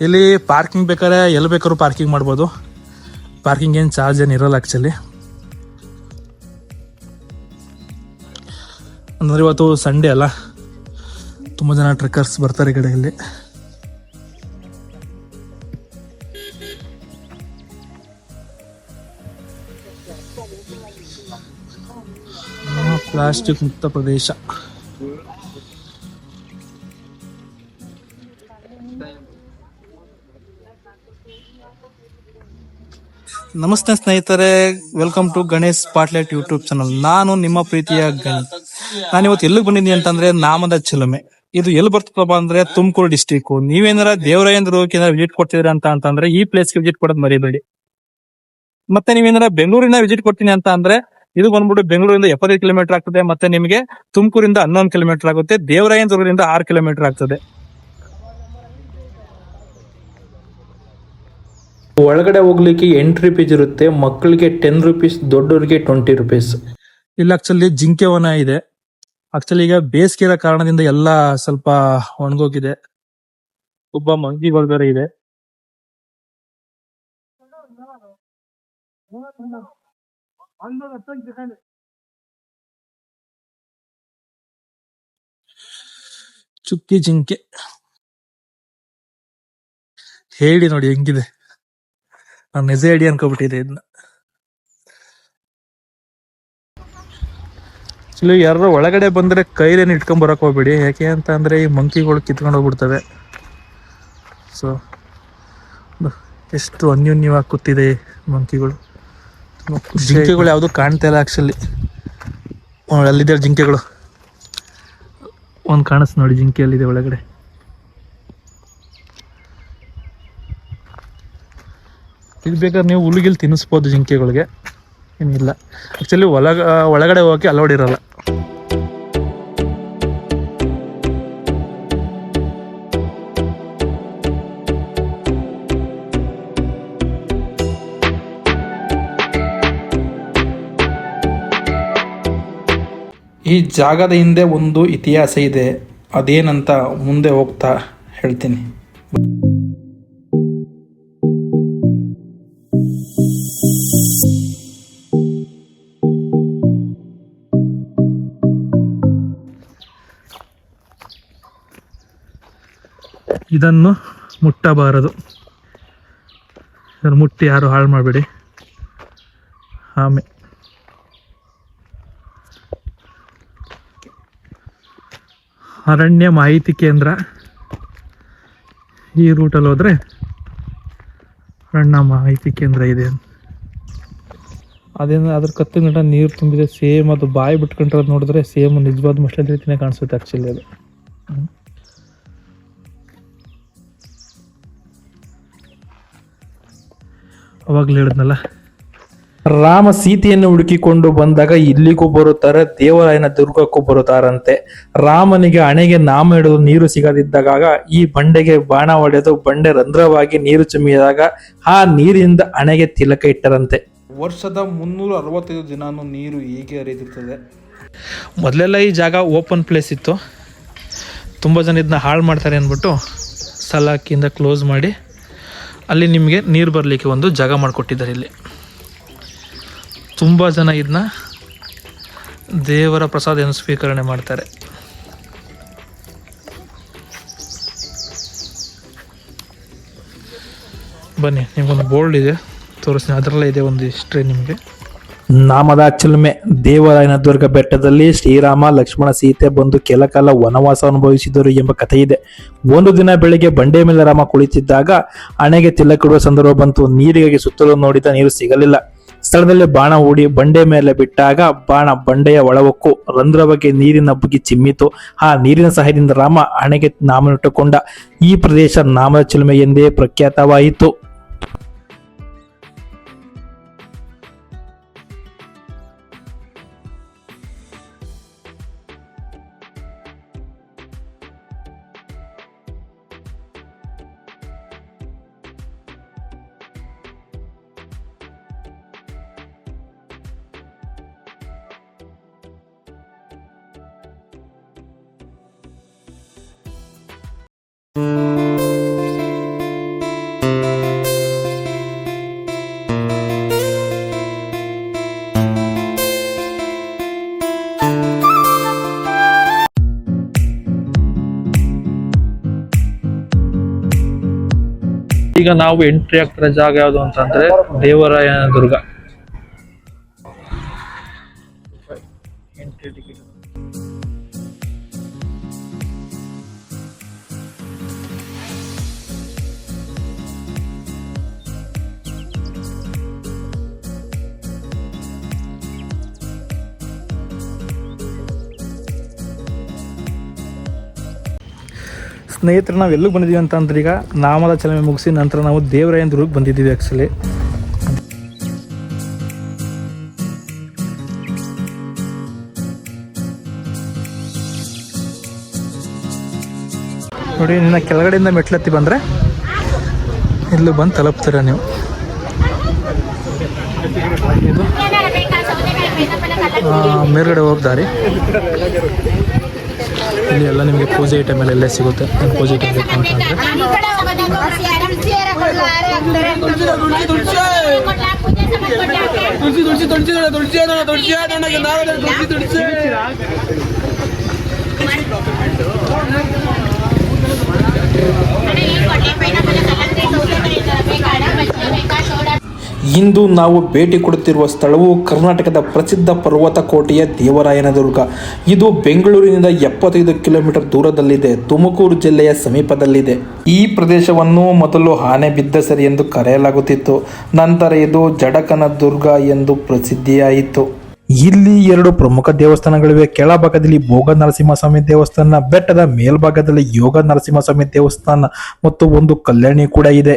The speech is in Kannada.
ಇಲ್ಲಿ ಪಾರ್ಕಿಂಗ್ ಬೇಕಾದ್ರೆ ಎಲ್ಲಿ ಬೇಕಾದ್ರೂ ಪಾರ್ಕಿಂಗ್ ಮಾಡ್ಬೋದು. ಪಾರ್ಕಿಂಗ್ ಏನು ಚಾರ್ಜ್ ಏನು ಇರೋಲ್ಲ ಆ್ಯಕ್ಚುಲಿ. ಅಂದರೆ ಇವತ್ತು ಸಂಡೇ ಅಲ್ಲ, ತುಂಬ ಜನ ಟ್ರೆಕ್ಕರ್ಸ್ ಬರ್ತಾರೆ ಈ ಕಡೆಯಲ್ಲಿ. ಪ್ಲಾಸ್ಟಿಕ್ ಮುಕ್ತ ಪ್ರದೇಶ. ನಮಸ್ತೆ ಸ್ನೇಹಿತರೆ, ವೆಲ್ಕಮ್ ಟು ಗಣೇಶ್ ಪಾಟ್ಲೆಟ್ ಯೂಟ್ಯೂಬ್ ಚಾನಲ್. ನಾನು ನಿಮ್ಮ ಪ್ರೀತಿಯ ಗಣೇಶ್. ನಾನಿವತ್ತು ಎಲ್ಲಿಗೆ ಬಂದಿದ್ದೀನಿ ಅಂತಂದ್ರೆ ನಾಮದ ಚಿಲುಮೆ. ಇದು ಎಲ್ಲಿ ಬರ್ತದಪ್ಪ ಅಂದ್ರೆ ತುಮಕೂರು ಡಿಸ್ಟಿಕ್. ನೀವೇನಾರ ದೇವರಾಯಂದ್ರಕ್ಕೆ ವಿಸಿಟ್ ಕೊಡ್ತಿದ್ರ ಅಂತಂದ್ರೆ ಈ ಪ್ಲೇಸ್ಗೆ ವಿಸಿಟ್ ಕೊಡೋದು ಮರಿಬೇಡಿ. ಮತ್ತೆ ನೀವೇನಾರ ಬೆಂಗಳೂರಿನ ವಿಸಿಟ್ ಕೊಡ್ತೀನಿ ಅಂತ ಅಂದ್ರೆ ಇದು ಬಂದ್ಬಿಟ್ಟು ಬೆಂಗಳೂರಿಂದ 75 ಕಿಲೋಮೀಟರ್ ಆಗ್ತದೆ. ಮತ್ತೆ ನಿಮಗೆ ತುಮಕೂರಿಂದ 11 ಕಿಲೋಮೀಟರ್ ಆಗುತ್ತೆ. ದೇವರಾಯನದುರ್ಗದಿಂದ 6 ಕಿಲೋಮೀಟರ್ ಆಗ್ತದೆ. ಒಳಗಡೆ ಹೋಗ್ಲಿಕ್ಕೆ ಎಂಟ್ರಿ ಫೀಸ್ ಇರುತ್ತೆ. ಮಕ್ಕಳಿಗೆ 10 ರುಪೀಸ್, ದೊಡ್ಡವರಿಗೆ 20 ರುಪೀಸ್. ಇಲ್ಲಿ ಆಕ್ಚುಲಿ ಜಿಂಕೆ ವನ ಇದೆ. ಆಕ್ಚುಲಿ ಈಗ ಬೇಸಿಗೆ ಇರೋ ಕಾರಣದಿಂದ ಎಲ್ಲ ಸ್ವಲ್ಪ ಒಣಗೋಗಿದೆ. ಒಬ್ಬ ಮಂಕಿಗಳು ಬೇರೆ ಇದೆ. ಚುಕ್ಕಿ ಜಿಂಕೆ ಹೇಳಿ ನೋಡಿ ಹೆಂಗಿದೆ. ನಾನು ನಿಜ ಹೇಳಿ ಅನ್ಕೋಬಿಟ್ಟಿದೆ ಇದನ್ನ. ಯಾರು ಒಳಗಡೆ ಬಂದ್ರೆ ಕೈಲೇನು ಇಟ್ಕೊಂಡ್ ಬರಕ್ ಹೋಗ್ಬೇಡಿ. ಯಾಕೆ ಅಂತ ಅಂದ್ರೆ ಈ ಮಂಕಿಗಳು ಕಿತ್ಕೊಂಡು ಹೋಗ್ಬಿಡ್ತವೆ. ಸೊ ಎಷ್ಟು ಅನ್ಯೂನ್ಯವಾಗಿ ಕೂತಿದೆ ಮಂಕಿಗಳು. ಜಿಂಕೆಗಳು ಯಾವುದು ಕಾಣ್ತಾ ಇಲ್ಲ ಆಕ್ಚುಲಿ. ಅಲ್ಲಿದೆ ಜಿಂಕೆಗಳು, ಒಂದ್ ಕಾಣಿಸ್ ನೋಡಿ ಜಿಂಕೆ ಅಲ್ಲಿದೆ ಒಳಗಡೆ. ಇಲ್ಲಿ ಬೇಕಾದ್ರೆ ನೀವು ಹುಲ್ಲಿಗಿಲ್ ತಿನ್ನಿಸ್ಬೋದು ಜಿಂಕೆಗಳಿಗೆ, ಏನಿಲ್ಲ. ಆಕ್ಚುಲಿ ಒಳಗಡೆ ಹೋಗಕ್ಕೆ ಅಲೌಡ್ ಇರಲ್ಲ. ಈ ಜಾಗದ ಹಿಂದೆ ಒಂದು ಇತಿಹಾಸ ಇದೆ. ಅದೇನಂತ ಮುಂದೆ ಹೋಗ್ತಾ ಹೇಳ್ತೀನಿ. ಇದನ್ನು ಮುಟ್ಟಬಾರದು. ಮುಟ್ಟಿ ಯಾರು ಹಾಳು ಮಾಡಬೇಡಿ. ಆಮೆ ಅರಣ್ಯ ಮಾಹಿತಿ ಕೇಂದ್ರ. ಈ ರೂಟಲ್ಲಿ ಹೋದ್ರೆ ಅರಣ್ಯ ಮಾಹಿತಿ ಕೇಂದ್ರ ಇದೆ. ಅದೇನು ಅದ್ರ ಕತ್ತು ಗಂಟ ನೀರು ತುಂಬಿದೆ. ಸೇಮ್ ಅದು ಬಾಯಿ ಬಿಟ್ಕೊಂಡ್ರದ್ದು ನೋಡಿದ್ರೆ ಸೇಮ್ ನಿಜವಾದ ಮಸ್ಲದ ರೀತಿನೇ ಕಾಣಿಸುತ್ತೆ ಆಕ್ಚುಲಿ ಅದು. ಅವಾಗ್ಲೂ ಹೇಳಿದ್ನಲ್ಲ, ರಾಮ ಸೀತೆಯನ್ನು ಹುಡುಕಿಕೊಂಡು ಬಂದಾಗ ಇಲ್ಲಿಗೂ ಬರುತ್ತಾರೆ, ದೇವರಾಯನ ದುರ್ಗಕ್ಕೂ ಬರುತ್ತಾರಂತೆ. ರಾಮನಿಗೆ ಹಣೆಗೆ ನಾಮ ಹಿಡಿದು ನೀರು ಸಿಗದಿದ್ದಾಗ ಈ ಬಂಡೆಗೆ ಬಾಣ ಹೊಡೆದು ಬಂಡೆ ರಂಧ್ರವಾಗಿ ನೀರು ಚಿಮ್ಮಿದಾಗ ಆ ನೀರಿನಿಂದ ಹಣೆಗೆ ತಿಲಕ ಇಟ್ಟರಂತೆ. ವರ್ಷದ 365 ದಿನಾನು ನೀರು ಹೀಗೆ ಹರಿಯುತ್ತದೆ. ಮೊದಲೆಲ್ಲ ಈ ಜಾಗ ಓಪನ್ ಪ್ಲೇಸ್ ಇತ್ತು. ತುಂಬ ಜನ ಇದನ್ನ ಹಾಳು ಮಾಡ್ತಾರೆ ಅಂದ್ಬಿಟ್ಟು ಸಲಾಕಿಂದ ಕ್ಲೋಸ್ ಮಾಡಿ ಅಲ್ಲಿ ನಿಮಗೆ ನೀರು ಬರಲಿಕ್ಕೆ ಒಂದು ಜಾಗ ಮಾಡಿಕೊಟ್ಟಿದ್ದಾರೆ. ಇಲ್ಲಿ ತುಂಬ ಜನ ಇದನ್ನ ದೇವರ ಪ್ರಸಾದ ಸ್ವೀಕರಣೆ ಮಾಡ್ತಾರೆ. ಬನ್ನಿ, ನಿಮ್ಗೊಂದು ಬೋರ್ಡ್ ಇದೆ ತೋರಿಸ್ತೀನಿ. ಅದರಲ್ಲೇ ಇದೆ ಒಂದು ಹಿಸ್ಟ್ರಿ ನಿಮಗೆ. ನಾಮದ ಚಿಲುಮೆ. ದೇವರಾಯನ ದುರ್ಗ ಬೆಟ್ಟದಲ್ಲಿ ಶ್ರೀರಾಮ ಲಕ್ಷ್ಮಣ ಸೀತೆ ಬಂದು ಕೆಲಕಾಲ ವನವಾಸ ಅನುಭವಿಸಿದರು ಎಂಬ ಕಥೆ ಇದೆ. ಒಂದು ದಿನ ಬೆಳಿಗ್ಗೆ ಬಂಡೆ ಮೇಲೆ ರಾಮ ಕುಳಿತಿದ್ದಾಗ ಹಣೆಗೆ ತಿಲಕಿಡುವ ಸಂದರ್ಭ ಬಂತು. ನೀರಿಗಾಗಿ ಸುತ್ತಲೂ ನೋಡಿದ ನೀರು ಸಿಗಲಿಲ್ಲ. ಸ್ಥಳದಲ್ಲಿ ಬಾಣ ಹೂಡಿ ಬಂಡೆ ಮೇಲೆ ಬಿಟ್ಟಾಗ ಬಾಣ ಬಂಡೆಯ ಒಳವಕ್ಕೂ ರಂಧ್ರವಾಗಿ ನೀರಿನ ಬುಗಿ ಚಿಮ್ಮಿತು. ಆ ನೀರಿನ ಸಹಾಯದಿಂದ ರಾಮ ಹಣೆಗೆ ನಾಮನಿಟ್ಟುಕೊಂಡ. ಈ ಪ್ರದೇಶ ನಾಮದ ಚಿಲುಮೆ ಎಂದೇ ಪ್ರಖ್ಯಾತವಾಯಿತು. ಈಗ ನಾವು ಎಂಟ್ರಿ ಆಗ್ತಿರೋ ಜಾಗ ಯಾವುದು ಅಂತಂದ್ರೆ ದೇವರಾಯನ ದುರ್ಗ. ಸ್ನೇಹಿತರೆ, ನಾವು ಎಲ್ಲಿಗೆ ಬಂದಿದ್ದೀವಿ ಅಂತಂದ್ರೆ ಈಗ ನಾಮದಾಚರಣೆ ಮುಗಿಸಿ ನಂತರ ನಾವು ದೇವರಾಯನ ದುರ್ಗಕ್ಕೆ ಬಂದಿದ್ದೀವಿ. ಆ್ಯಕ್ಚುಲಿ ನೋಡಿ, ನಿನ್ನ ಕೆಳಗಡೆಯಿಂದ ಮೆಟ್ಲತ್ತಿ ಬಂದರೆ ಇಲ್ಲಿ ಬಂದು ತಲುಪ್ತೀರ ನೀವು. ಇದು ಮೇಲ್ಗಡೆ ಹೋಗ್ದಾರಿ. ಇಲ್ಲಿ ಎಲ್ಲ ನಿಮಗೆ ಪೂಜೆ ಐಟಮ್ ಎಲ್ಲ ಸಿಗುತ್ತೆ. ಪೂಜೆ ಐಟಮ್ ಬೇಕು ಅಂತಂದರೆ ಇಂದು ನಾವು ಭೇಟಿ ಕೊಡುತ್ತಿರುವ ಸ್ಥಳವು ಕರ್ನಾಟಕದ ಪ್ರಸಿದ್ಧ ಪರ್ವತ ಕೋಟೆಯ ದೇವರಾಯನ ದುರ್ಗ. ಇದು ಬೆಂಗಳೂರಿನಿಂದ 75 ಕಿಲೋಮೀಟರ್ ದೂರದಲ್ಲಿದೆ. ತುಮಕೂರು ಜಿಲ್ಲೆಯ ಸಮೀಪದಲ್ಲಿದೆ. ಈ ಪ್ರದೇಶವನ್ನು ಮೊದಲು ಆನೆಬಿದ್ದಸರಿ ಎಂದು ಕರೆಯಲಾಗುತ್ತಿತ್ತು. ನಂತರ ಇದು ಜಡಕನ ದುರ್ಗ ಎಂದು ಪ್ರಸಿದ್ಧಿಯಾಯಿತು. ಇಲ್ಲಿ 2 ಪ್ರಮುಖ ದೇವಸ್ಥಾನಗಳಿವೆ. ಕೆಳಭಾಗದಲ್ಲಿ ಭೋಗ ನರಸಿಂಹಸ್ವಾಮಿ ದೇವಸ್ಥಾನ, ಬೆಟ್ಟದ ಮೇಲ್ಭಾಗದಲ್ಲಿ ಯೋಗ ನರಸಿಂಹಸ್ವಾಮಿ ದೇವಸ್ಥಾನ ಮತ್ತು ಒಂದು ಕಲ್ಯಾಣಿ ಕೂಡ ಇದೆ.